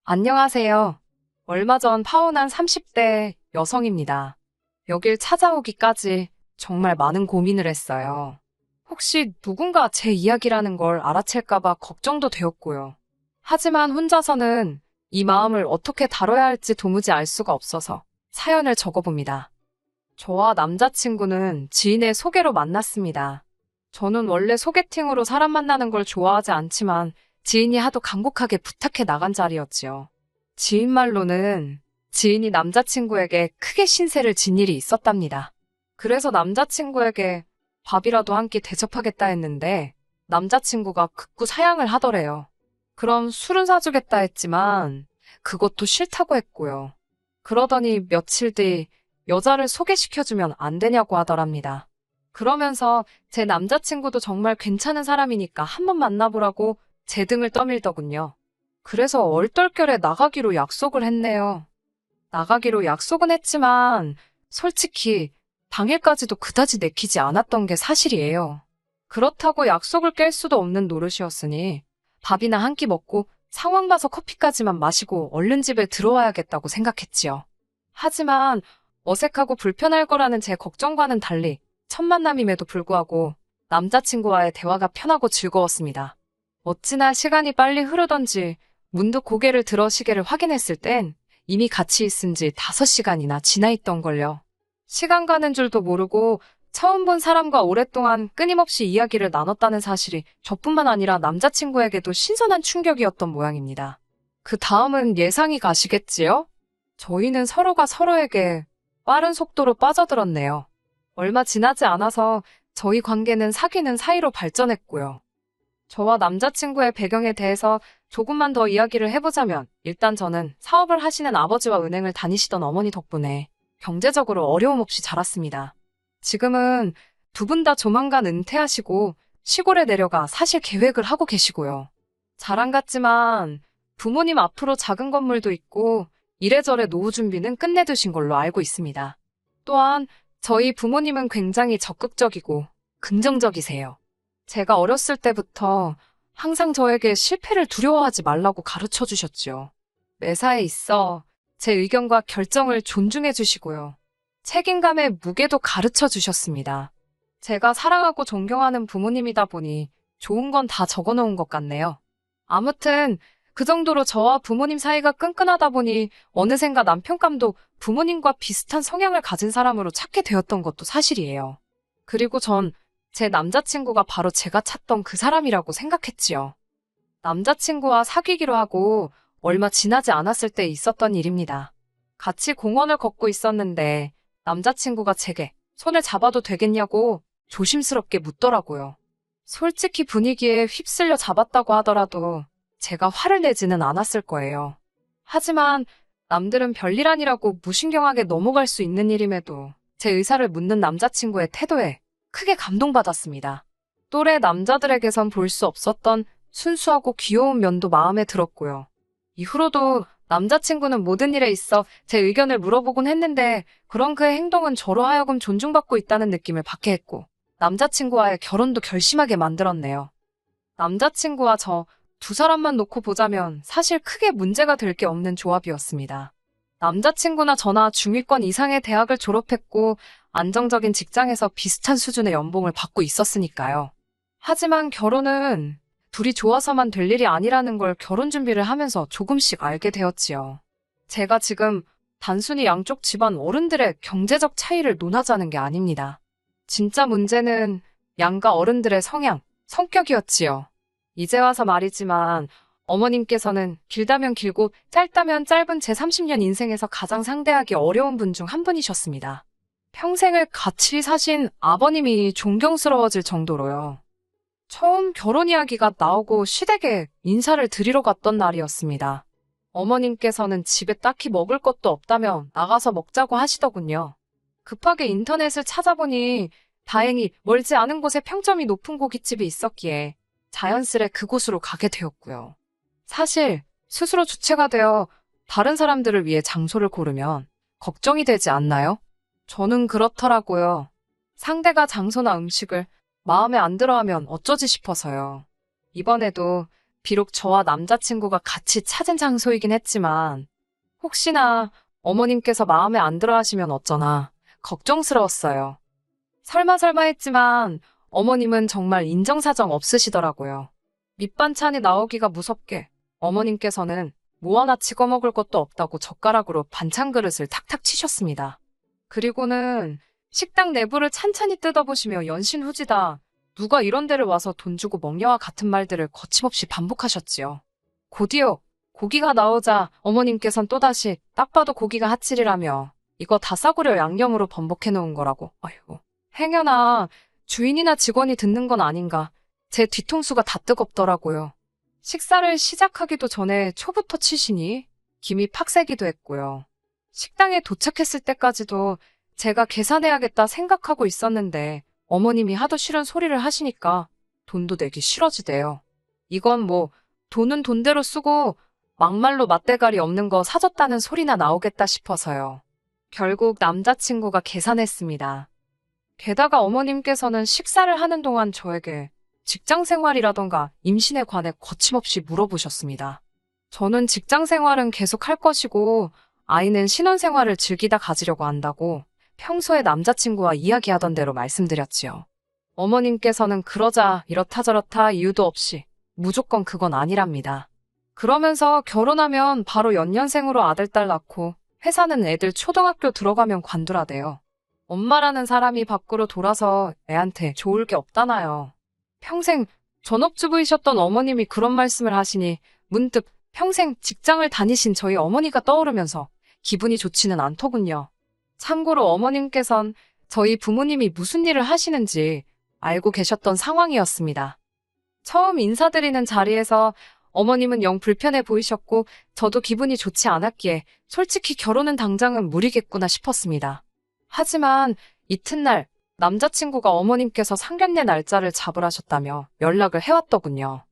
안녕하세요. 얼마 전 파혼한 30대 여성입니다. 여길 찾아오기까지 정말 많은 고민을 했어요. 혹시 누군가 제 이야기라는 걸 알아챌까봐 걱정도 되었고요. 하지만 혼자서는 이 마음을 어떻게 다뤄야 할지 도무지 알 수가 없어서 사연을 적어봅니다. 저와 남자친구는 지인의 소개로 만났습니다. 저는 원래 소개팅으로 사람 만나는 걸 좋아하지 않지만 지인이 하도 간곡하게 부탁해 나간 자리였지요. 지인 말로는 지인이 남자친구에게 크게 신세를 진 일이 있었답니다. 그래서 남자친구에게 밥이라도 한 끼 대접하겠다 했는데 남자친구가 극구 사양을 하더래요. 그럼 술은 사주겠다 했지만 그것도 싫다고 했고요. 그러더니 며칠 뒤 여자를 소개시켜주면 안 되냐고 하더랍니다. 그러면서 제 남자친구도 정말 괜찮은 사람이니까 한번 만나보라고 제 등을 떠밀더군요. 그래서 얼떨결에 나가기로 약속을 했네요. 나가기로 약속은 했지만 솔직히 당일까지도 그다지 내키지 않았던 게 사실이에요. 그렇다고 약속을 깰 수도 없는 노릇이었으니 밥이나 한 끼 먹고 상황 봐서 커피까지만 마시고 얼른 집에 들어와야겠다고 생각했지요. 하지만 어색하고 불편할 거라는 제 걱정과는 달리 첫 만남임에도 불구하고 남자친구와의 대화가 편하고 즐거웠습니다. 어찌나 시간이 빨리 흐르던지 문득 고개를 들어 시계를 확인했을 땐 이미 같이 있은 지 5시간이나 지나 있던걸요. 시간 가는 줄도 모르고 처음 본 사람과 오랫동안 끊임없이 이야기를 나눴다는 사실이 저뿐만 아니라 남자친구에게도 신선한 충격이었던 모양입니다. 그 다음은 예상이 가시겠지요? 저희는 서로가 서로에게 빠른 속도로 빠져들었네요. 얼마 지나지 않아서 저희 관계는 사귀는 사이로 발전했고요. 저와 남자친구의 배경에 대해서 조금만 더 이야기를 해보자면 일단 저는 사업을 하시는 아버지와 은행을 다니시던 어머니 덕분에 경제적으로 어려움 없이 자랐습니다. 지금은 두 분 다 조만간 은퇴하시고 시골에 내려가 사실 계획을 하고 계시고요. 자랑 같지만 부모님 앞으로 작은 건물도 있고 이래저래 노후 준비는 끝내두신 걸로 알고 있습니다. 또한 저희 부모님은 굉장히 적극적이고 긍정적이세요. 제가 어렸을 때부터 항상 저에게 실패를 두려워하지 말라고 가르쳐 주셨지요. 매사에 있어 제 의견과 결정을 존중해 주시고요. 책임감의 무게도 가르쳐 주셨습니다. 제가 사랑하고 존경하는 부모님이다 보니 좋은 건 다 적어 놓은 것 같네요. 아무튼 그 정도로 저와 부모님 사이가 끈끈하다 보니 어느샌가 남편감도 부모님과 비슷한 성향을 가진 사람으로 찾게 되었던 것도 사실이에요. 그리고 전 제 남자친구가 바로 제가 찾던 그 사람이라고 생각했지요. 남자친구와 사귀기로 하고 얼마 지나지 않았을 때 있었던 일입니다. 같이 공원을 걷고 있었는데 남자친구가 제게 손을 잡아도 되겠냐고 조심스럽게 묻더라고요. 솔직히 분위기에 휩쓸려 잡았다고 하더라도 제가 화를 내지는 않았을 거예요. 하지만 남들은 별일 아니라고 무신경하게 넘어갈 수 있는 일임에도 제 의사를 묻는 남자친구의 태도에 크게 감동받았습니다. 또래 남자들에게선 볼 수 없었던 순수하고 귀여운 면도 마음에 들었고요. 이후로도 남자친구는 모든 일에 있어 제 의견을 물어보곤 했는데 그런 그의 행동은 저로 하여금 존중받고 있다는 느낌을 받게 했고 남자친구와의 결혼도 결심하게 만들었네요. 남자친구와 저 두 사람만 놓고 보자면 사실 크게 문제가 될 게 없는 조합이었습니다. 남자친구나 저나 중위권 이상의 대학을 졸업했고 안정적인 직장에서 비슷한 수준의 연봉을 받고 있었으니까요. 하지만 결혼은 둘이 좋아서만 될 일이 아니라는 걸 결혼 준비를 하면서 조금씩 알게 되었지요. 제가 지금 단순히 양쪽 집안 어른들의 경제적 차이를 논하자는 게 아닙니다. 진짜 문제는 양가 어른들의 성향, 성격이었지요. 이제 와서 말이지만 어머님께서는 길다면 길고 짧다면 짧은 제 30년 인생에서 가장 상대하기 어려운 분 중 한 분이셨습니다. 평생을 같이 사신 아버님이 존경스러워질 정도로요. 처음 결혼 이야기가 나오고 시댁에 인사를 드리러 갔던 날이었습니다. 어머님께서는 집에 딱히 먹을 것도 없다며 나가서 먹자고 하시더군요. 급하게 인터넷을 찾아보니 다행히 멀지 않은 곳에 평점이 높은 고깃집이 있었기에 자연스레 그곳으로 가게 되었고요. 사실 스스로 주체가 되어 다른 사람들을 위해 장소를 고르면 걱정이 되지 않나요? 저는 그렇더라고요. 상대가 장소나 음식을 마음에 안 들어하면 어쩌지 싶어서요. 이번에도 비록 저와 남자친구가 같이 찾은 장소이긴 했지만 혹시나 어머님께서 마음에 안 들어 하시면 어쩌나 걱정스러웠어요. 설마 했지만 어머님은 정말 인정사정 없으시더라고요. 밑반찬이 나오기가 무섭게 어머님께서는 뭐 하나 찍어 먹을 것도 없다고 젓가락으로 반찬 그릇을 탁탁 치셨습니다. 그리고는 식당 내부를 찬찬히 뜯어보시며 연신후지다. 누가 이런 데를 와서 돈 주고 먹냐와 같은 말들을 거침없이 반복하셨지요. 곧이어 고기가 나오자 어머님께선 또다시 딱 봐도 고기가 핫질이라며 이거 다 싸구려 양념으로 번복해 놓은 거라고. 아이고. 행여나 주인이나 직원이 듣는 건 아닌가. 제 뒤통수가 다 뜨겁더라고요. 식사를 시작하기도 전에 초부터 치시니 김이 팍새기도 했고요. 식당에 도착했을 때까지도 제가 계산해야겠다 생각하고 있었는데 어머님이 하도 싫은 소리를 하시니까 돈도 내기 싫어지대요. 이건 뭐 돈은 돈대로 쓰고 막말로 맛대가리 없는 거 사줬다는 소리나 나오겠다 싶어서요. 결국 남자친구가 계산했습니다. 게다가 어머님께서는 식사를 하는 동안 저에게 직장 생활이라던가 임신에 관해 거침없이 물어보셨습니다. 저는 직장 생활은 계속 할 것이고 아이는 신혼 생활을 즐기다 가지려고 한다고 평소에 남자친구와 이야기하던 대로 말씀드렸지요. 어머님께서는 그러자 이렇다 저렇다 이유도 없이 무조건 그건 아니랍니다. 그러면서 결혼하면 바로 연년생으로 아들, 딸 낳고 회사는 애들 초등학교 들어가면 관두라대요. 엄마라는 사람이 밖으로 돌아서 애한테 좋을 게 없다나요. 평생 전업주부이셨던 어머님이 그런 말씀을 하시니 문득 평생 직장을 다니신 저희 어머니가 떠오르면서 기분이 좋지는 않더군요. 참고로 어머님께선 저희 부모님이 무슨 일을 하시는지 알고 계셨던 상황이었습니다. 처음 인사드리는 자리에서 어머님은 영 불편해 보이셨고 저도 기분이 좋지 않았기에 솔직히 결혼은 당장은 무리겠구나 싶었습니다. 하지만 이튿날 남자친구가 어머님께서 상견례 날짜를 잡으라셨다며 연락을 해왔더군요.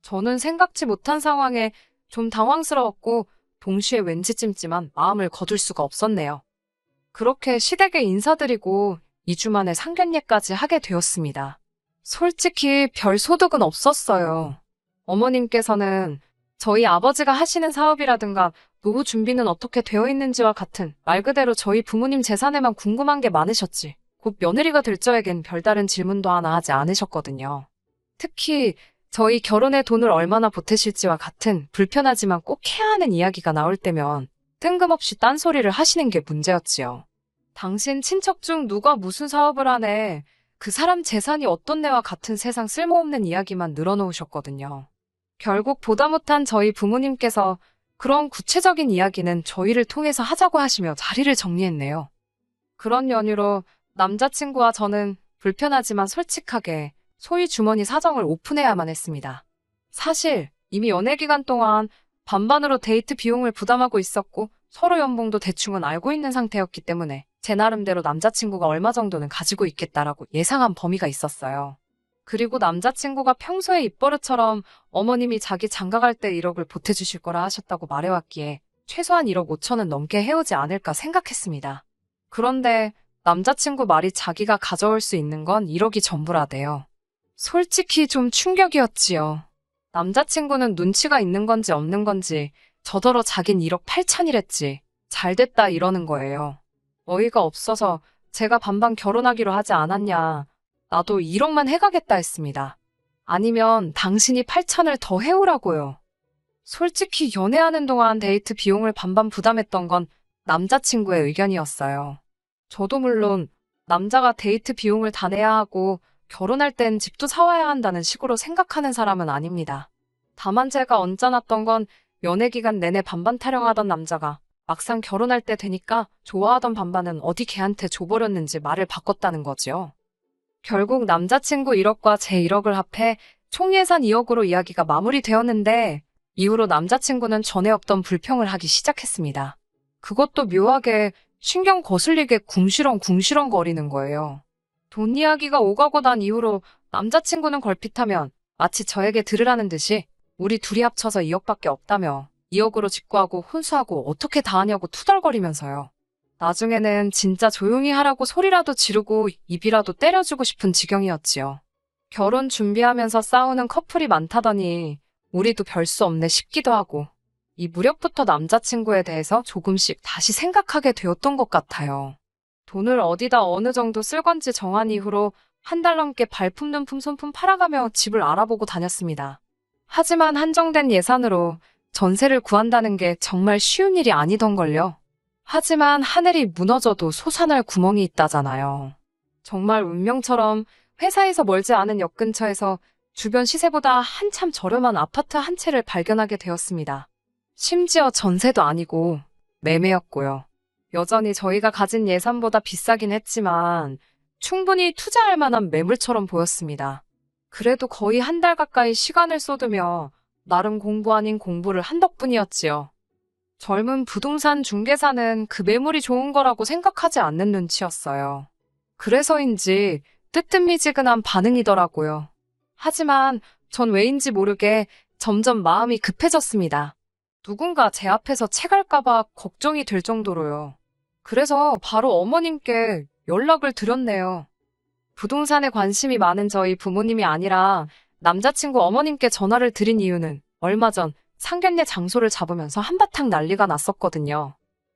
저는 생각지 못한 상황에 좀 당황스러웠고 동시에 왠지 찜찜한 마음을 거둘 수가 없었네요. 그렇게 시댁에 인사드리고 2주 만에 상견례까지 하게 되었습니다. 솔직히 별 소득은 없었어요. 어머님께서는 저희 아버지가 하시는 사업이라든가 노후 준비는 어떻게 되어 있는지와 같은 말 그대로 저희 부모님 재산에만 궁금한 게 많으셨지 곧 며느리가 될 저에겐 별다른 질문도 하나 하지 않으셨거든요. 특히 저희 결혼에 돈을 얼마나 보태실지와 같은 불편하지만 꼭 해야 하는 이야기가 나올 때면 뜬금없이 딴소리를 하시는 게 문제였지요. 당신 친척 중 누가 무슨 사업을 하네. 그 사람 재산이 어떻네와 같은 세상 쓸모없는 이야기만 늘어놓으셨거든요. 결국 보다 못한 저희 부모님께서 그런 구체적인 이야기는 저희를 통해서 하자고 하시며 자리를 정리했네요. 그런 연유로 남자친구와 저는 불편하지만 솔직하게 소위 주머니 사정을 오픈해야만 했습니다. 사실 이미 연애 기간 동안 반반으로 데이트 비용을 부담하고 있었고 서로 연봉도 대충은 알고 있는 상태였기 때문에 제 나름대로 남자친구가 얼마 정도는 가지고 있겠다라고 예상한 범위가 있었어요. 그리고 남자친구가 평소에 입버릇처럼 어머님이 자기 장가갈 때 1억을 보태주실 거라 하셨다고 말해왔기에 최소한 1억 5천은 넘게 해오지 않을까 생각했습니다. 그런데 남자친구 말이 자기가 가져올 수 있는 건 1억이 전부라대요. 솔직히 좀 충격이었지요. 남자친구는 눈치가 있는 건지 없는 건지 저더러 자긴 1억 8천이랬지. 잘됐다 이러는 거예요. 어이가 없어서 제가 반반 결혼하기로 하지 않았냐. 나도 1억만 해가겠다 했습니다. 아니면 당신이 8천을 더 해오라고요. 솔직히 연애하는 동안 데이트 비용을 반반 부담했던 건 남자친구의 의견이었어요. 저도 물론 남자가 데이트 비용을 다 내야 하고 결혼할 땐 집도 사와야 한다는 식으로 생각하는 사람은 아닙니다. 다만 제가 언짢았던 건 연애 기간 내내 반반 타령하던 남자가 막상 결혼할 때 되니까 좋아하던 반반은 어디 걔한테 줘버렸는지 말을 바꿨다는 거지요. 결국 남자친구 1억과 제 1억을 합해 총 예산 2억으로 이야기가 마무리되었는데 이후로 남자친구는 전에 없던 불평을 하기 시작했습니다. 그것도 묘하게 신경 거슬리게 궁시렁 거리는 거예요. 돈 이야기가 오가고 난 이후로 남자친구는 걸핏하면 마치 저에게 들으라는 듯이 우리 둘이 합쳐서 2억밖에 없다며 2억으로 직구하고 혼수하고 어떻게 다 하냐고 투덜거리면서요. 나중에는 진짜 조용히 하라고 소리라도 지르고 입이라도 때려주고 싶은 지경이었지요. 결혼 준비하면서 싸우는 커플이 많다더니 우리도 별 수 없네 싶기도 하고, 이 무렵부터 남자친구에 대해서 조금씩 다시 생각하게 되었던 것 같아요. 돈을 어디다 어느 정도 쓸 건지 정한 이후로 한 달 넘게 발품, 눈품, 손품 팔아가며 집을 알아보고 다녔습니다. 하지만 한정된 예산으로 전세를 구한다는 게 정말 쉬운 일이 아니던걸요. 하지만 하늘이 무너져도 솟아날 구멍이 있다잖아요. 정말 운명처럼 회사에서 멀지 않은 역 근처에서 주변 시세보다 한참 저렴한 아파트 한 채를 발견하게 되었습니다. 심지어 전세도 아니고 매매였고요. 여전히 저희가 가진 예산보다 비싸긴 했지만 충분히 투자할 만한 매물처럼 보였습니다. 그래도 거의 한 달 가까이 시간을 쏟으며 나름 공부 아닌 공부를 한 덕분이었지요. 젊은 부동산 중개사는 그 매물이 좋은 거라고 생각하지 않는 눈치였어요. 그래서인지 뜨뜻미지근한 반응이더라고요. 하지만 전 왜인지 모르게 점점 마음이 급해졌습니다. 누군가 제 앞에서 채갈까봐 걱정이 될 정도로요. 그래서 바로 어머님께 연락을 드렸네요. 부동산에 관심이 많은 저희 부모님이 아니라 남자친구 어머님께 전화를 드린 이유는 얼마 전 상견례 장소를 잡으면서 한바탕 난리가 났었거든요.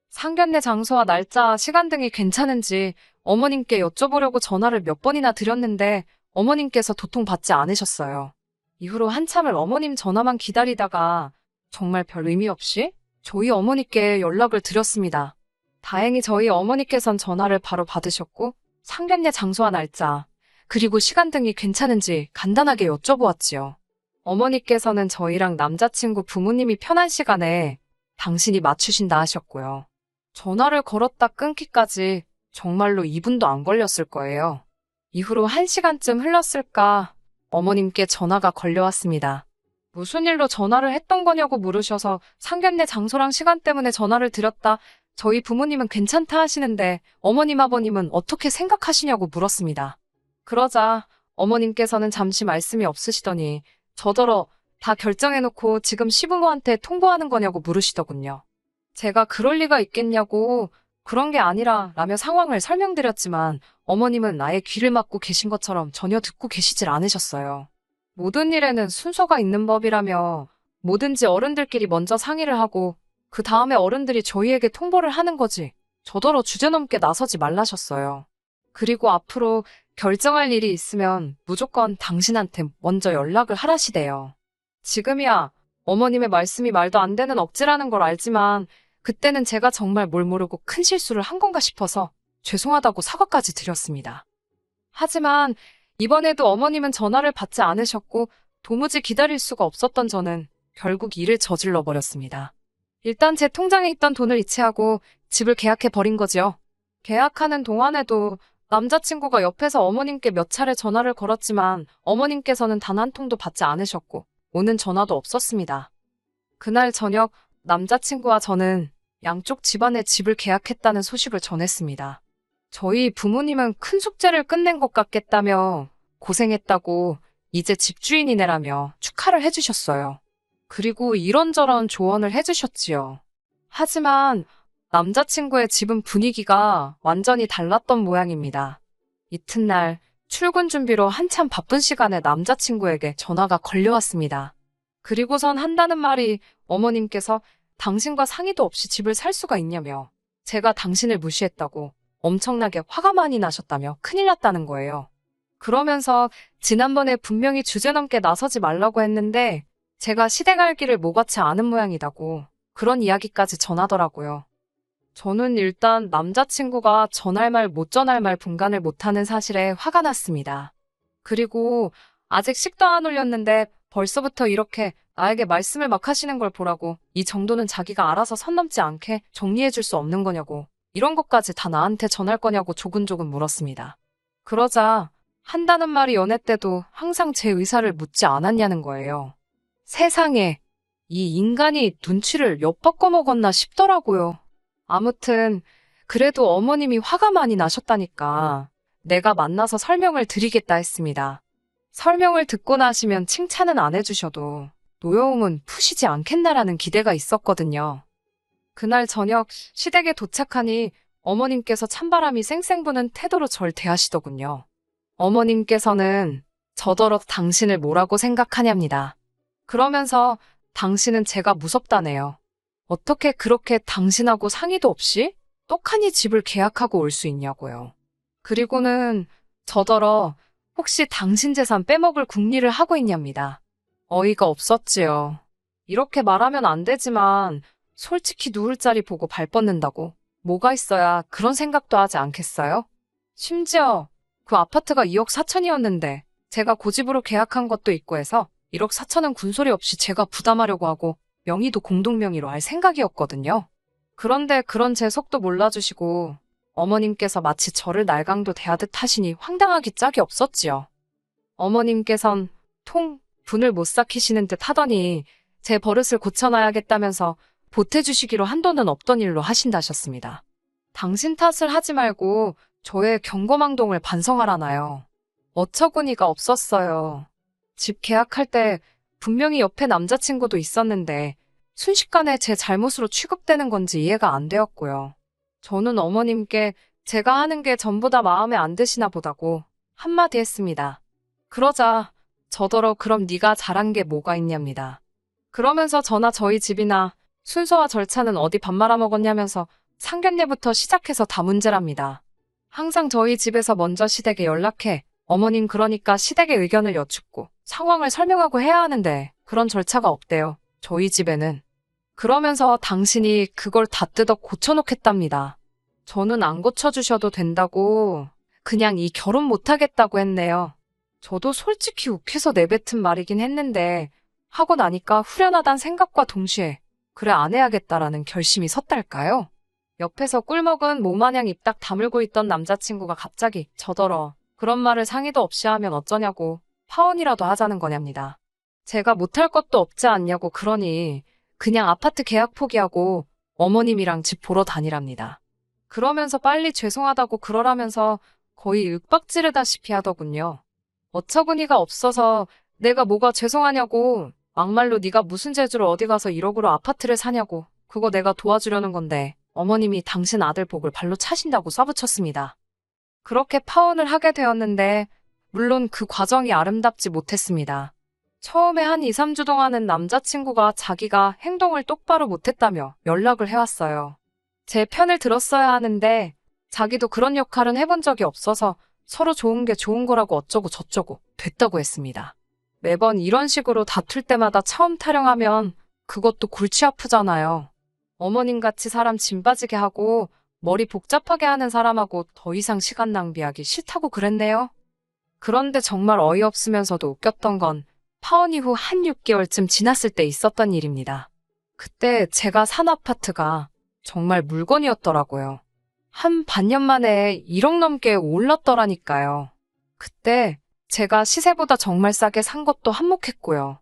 상견례 장소와 날짜, 시간 등이 괜찮은지 어머님께 여쭤보려고 전화를 몇 번이나 드렸는데 어머님께서 도통 받지 않으셨어요. 이후로 한참을 어머님 전화만 기다리다가 정말 별 의미 없이 저희 어머니께 연락을 드렸습니다. 다행히 저희 어머니께선 전화를 바로 받으셨고 상견례 장소와 날짜, 그리고 시간 등이 괜찮은지 간단하게 여쭤보았지요. 어머니께서는 저희랑 남자친구 부모님이 편한 시간에 당신이 맞추신다 하셨고요. 전화를 걸었다 끊기까지 정말로 2분도 안 걸렸을 거예요. 이후로 1시간쯤 흘렀을까 어머님께 전화가 걸려왔습니다. 무슨 일로 전화를 했던 거냐고 물으셔서 상견례 장소랑 시간 때문에 전화를 드렸다. 저희 부모님은 괜찮다 하시는데 어머님 아버님은 어떻게 생각하시냐고 물었습니다. 그러자 어머님께서는 잠시 말씀이 없으시더니 저더러 다 결정해놓고 지금 시부모한테 통보하는 거냐고 물으시더군요. 제가 그럴 리가 있겠냐고 그런 게 아니라 라며 상황을 설명드렸지만 어머님은 아예 귀를 막고 계신 것처럼 전혀 듣고 계시질 않으셨어요. 모든 일에는 순서가 있는 법이라며 뭐든지 어른들끼리 먼저 상의를 하고 그 다음에 어른들이 저희에게 통보를 하는 거지 저더러 주제넘게 나서지 말라셨어요. 그리고 앞으로 결정할 일이 있으면 무조건 당신한테 먼저 연락을 하라시대요. 지금이야 어머님의 말씀이 말도 안 되는 억지라는 걸 알지만 그때는 제가 정말 뭘 모르고 큰 실수를 한 건가 싶어서 죄송하다고 사과까지 드렸습니다. 하지만 이번에도 어머님은 전화를 받지 않으셨고 도무지 기다릴 수가 없었던 저는 결국 일을 저질러 버렸습니다. 일단 제 통장에 있던 돈을 이체하고 집을 계약해 버린 거지요. 계약하는 동안에도 남자친구가 옆에서 어머님께 몇 차례 전화를 걸었지만 어머님께서는 단 한 통도 받지 않으셨고 오는 전화도 없었습니다. 그날 저녁 남자친구와 저는 양쪽 집안에 집을 계약했다는 소식을 전했습니다. 저희 부모님은 큰 숙제를 끝낸 것 같겠다며 고생했다고 이제 집주인이네라며 축하를 해주셨어요. 그리고 이런저런 조언을 해주셨지요. 하지만 남자친구의 집은 분위기가 완전히 달랐던 모양입니다. 이튿날 출근 준비로 한참 바쁜 시간에 남자친구에게 전화가 걸려왔습니다. 그리고선 한다는 말이 어머님께서 당신과 상의도 없이 집을 살 수가 있냐며 제가 당신을 무시했다고 엄청나게 화가 많이 나셨다며 큰일 났다는 거예요. 그러면서 지난번에 분명히 주제넘게 나서지 말라고 했는데 제가 시댁 길을 모같이 아는 모양이다고 그런 이야기까지 전하더라고요. 저는 일단 남자친구가 전할 말 못 전할 말 분간을 못하는 사실에 화가 났습니다. 그리고 아직 식도 안 올렸는데 벌써부터 이렇게 나에게 말씀을 막 하시는 걸 보라고 이 정도는 자기가 알아서 선 넘지 않게 정리해 줄 수 없는 거냐고 이런 것까지 다 나한테 전할 거냐고 조근조근 물었습니다. 그러자 한다는 말이 연애 때도 항상 제 의사를 묻지 않았냐는 거예요. 세상에 이 인간이 눈치를 엿바꿔 먹었나 싶더라고요. 아무튼 그래도 어머님이 화가 많이 나셨다니까 내가 만나서 설명을 드리겠다 했습니다. 설명을 듣고 나시면 칭찬은 안 해주셔도 노여움은 푸시지 않겠나라는 기대가 있었거든요. 그날 저녁 시댁에 도착하니 어머님께서 찬바람이 쌩쌩 부는 태도로 절 대하시더군요. 어머님께서는 저더러 당신을 뭐라고 생각하냐입니다. 그러면서 당신은 제가 무섭다네요. 어떻게 그렇게 당신하고 상의도 없이 떡하니 집을 계약하고 올 수 있냐고요. 그리고는 저더러 혹시 당신 재산 빼먹을 궁리를 하고 있냐입니다. 어이가 없었지요. 이렇게 말하면 안 되지만 솔직히 누울 자리 보고 발 뻗는다고 뭐가 있어야 그런 생각도 하지 않겠어요? 심지어 그 아파트가 2억 4천이었는데 제가 고집으로 계약한 것도 있고 해서 1억 4천은 군소리 없이 제가 부담하려고 하고 명의도 공동명의로 할 생각이었거든요. 그런데 그런 제 속도 몰라주시고 어머님께서 마치 저를 날강도 대하듯 하시니 황당하기 짝이 없었지요. 어머님께선 분을 못 삭히시는 듯 하더니 제 버릇을 고쳐놔야겠다면서 보태주시기로 한도는 없던 일로 하신다셨습니다. 당신 탓을 하지 말고 저의 경거망동을 반성하라나요. 어처구니가 없었어요. 집 계약할 때 분명히 옆에 남자친구도 있었는데 순식간에 제 잘못으로 취급되는 건지 이해가 안 되었고요. 저는 어머님께 제가 하는 게 전부 다 마음에 안 드시나 보다고 한마디 했습니다. 그러자 저더러 그럼 네가 잘한 게 뭐가 있냐입니다. 그러면서 저나 저희 집이나 순서와 절차는 어디 밥 말아먹었냐면서 상견례부터 시작해서 다 문제랍니다. 항상 저희 집에서 먼저 시댁에 연락해 어머님 그러니까 시댁의 의견을 여쭙고 상황을 설명하고 해야 하는데 그런 절차가 없대요. 저희 집에는. 그러면서 당신이 그걸 다 뜯어 고쳐놓겠답니다. 저는 안 고쳐주셔도 된다고 그냥 이 결혼 못하겠다고 했네요. 저도 솔직히 욱해서 내뱉은 말이긴 했는데 하고 나니까 후련하단 생각과 동시에 그래 안 해야겠다라는 결심이 섰달까요? 옆에서 꿀먹은 모마냥 입 딱 다물고 있던 남자친구가 갑자기 저더러 그런 말을 상의도 없이 하면 어쩌냐고 파혼이라도 하자는 거냐입니다. 제가 못할 것도 없지 않냐고 그러니 그냥 아파트 계약 포기하고 어머님이랑 집 보러 다니랍니다. 그러면서 빨리 죄송하다고 그러라면서 거의 윽박지르다시피 하더군요. 어처구니가 없어서 내가 뭐가 죄송하냐고 막말로 네가 무슨 재주로 어디 가서 1억으로 아파트를 사냐고 그거 내가 도와주려는 건데 어머님이 당신 아들 복을 발로 차신다고 쏴붙였습니다. 그렇게 파혼을 하게 되었는데 물론 그 과정이 아름답지 못했습니다. 처음에 한 2, 3주 동안은 남자친구가 자기가 행동을 똑바로 못했다며 연락을 해왔어요. 제 편을 들었어야 하는데 자기도 그런 역할은 해본 적이 없어서 서로 좋은 게 좋은 거라고 어쩌고 저쩌고 됐다고 했습니다. 매번 이런 식으로 다툴 때마다 처음 타령하면 그것도 골치 아프잖아요. 어머님같이 사람 짐 빠지게 하고 머리 복잡하게 하는 사람하고 더 이상 시간 낭비하기 싫다고 그랬네요. 그런데 정말 어이없으면서도 웃겼던 건 파혼 이후 한 6개월쯤 지났을 때 있었던 일입니다. 그때 제가 산 아파트가 정말 물건이었더라고요. 한 반년 만에 1억 넘게 올랐더라니까요. 그때 제가 시세보다 정말 싸게 산 것도 한몫했고요.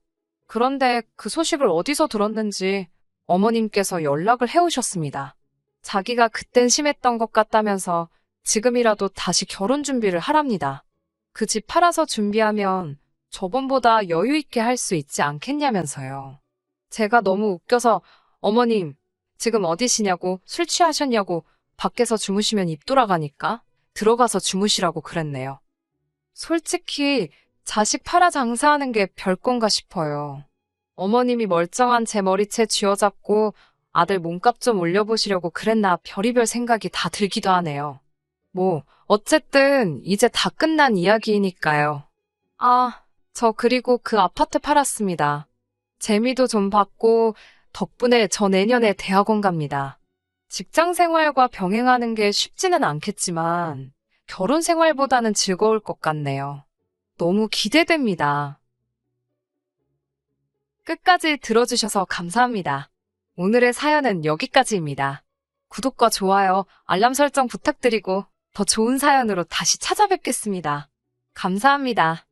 그런데 그 소식을 어디서 들었는지 어머님께서 연락을 해오셨습니다. 자기가 그땐 심했던 것 같다면서 지금이라도 다시 결혼 준비를 하랍니다. 그 집 팔아서 준비하면 저번보다 여유 있게 할 수 있지 않겠냐면서요. 제가 너무 웃겨서 어머님 지금 어디시냐고 술 취하셨냐고 밖에서 주무시면 입 돌아가니까 들어가서 주무시라고 그랬네요. 솔직히 자식 팔아 장사하는 게 별건가 싶어요. 어머님이 멀쩡한 제 머리채 쥐어잡고 아들 몸값 좀 올려보시려고 그랬나 별의별 생각이 다 들기도 하네요. 어쨌든 이제 다 끝난 이야기이니까요. 저 그리고 그 아파트 팔았습니다. 재미도 좀 봤고 덕분에 저 내년에 대학원 갑니다. 직장 생활과 병행하는 게 쉽지는 않겠지만 결혼 생활보다는 즐거울 것 같네요. 너무 기대됩니다. 끝까지 들어주셔서 감사합니다. 오늘의 사연은 여기까지입니다. 구독과 좋아요, 알람 설정 부탁드리고 더 좋은 사연으로 다시 찾아뵙겠습니다. 감사합니다.